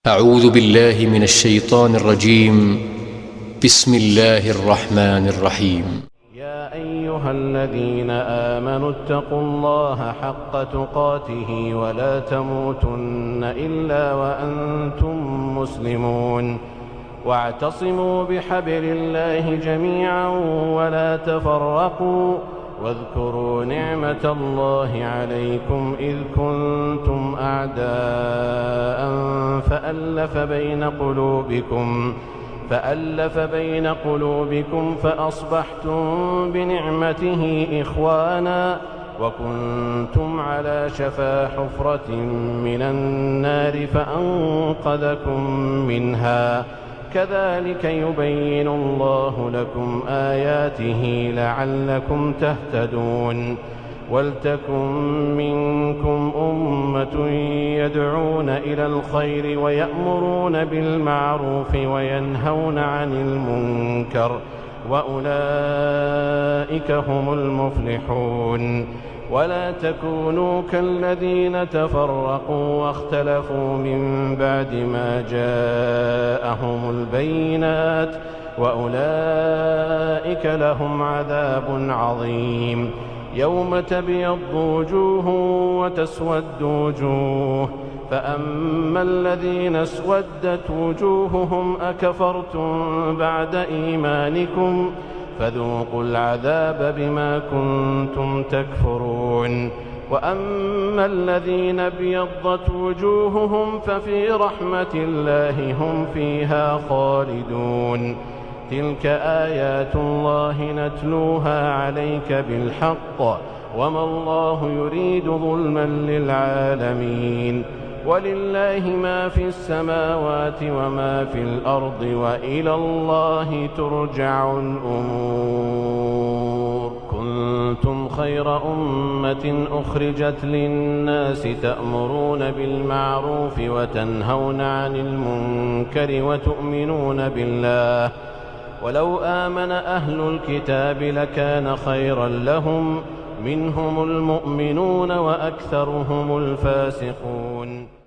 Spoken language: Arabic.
أعوذ بالله من الشيطان الرجيم. بسم الله الرحمن الرحيم. يا أيها الذين آمنوا اتقوا الله حق تقاته ولا تموتن إلا وأنتم مسلمون واعتصموا بحبل الله جميعا ولا تفرقوا واذكروا نعمة الله عليكم إذ كنتم أعداء فألف بين قلوبكم فأصبحتم بنعمته إخوانا وكنتم على شفا حفرة من النار فأنقذكم منها كذلك يبين الله لكم آياته لعلكم تهتدون ولتكن منكم أمة يدعون إلى الخير ويأمرون بالمعروف وينهون عن المنكر وأولئك هم المفلحون ولا تكونوا كالذين تفرقوا واختلفوا من بعد ما جاءهم البينات وأولئك لهم عذاب عظيم يوم تبيض وجوه وتسود وجوه فأما الذين اسودت وجوههم أكفرتم بعد إيمانكم فذوقوا العذاب بما كنتم تكفرون وأما الذين ابيضت وجوههم ففي رحمة الله هم فيها خالدون تلك آيات الله نتلوها عليك بالحق وما الله يريد ظلما للعالمين ولله ما في السماوات وما في الأرض وإلى الله ترجع الأمور كنتم خير أمة أخرجت للناس تأمرون بالمعروف وتنهون عن المنكر وتؤمنون بالله ولو آمن أهل الكتاب لكان خيرا لهم منهم المؤمنون وأكثرهم الفاسقون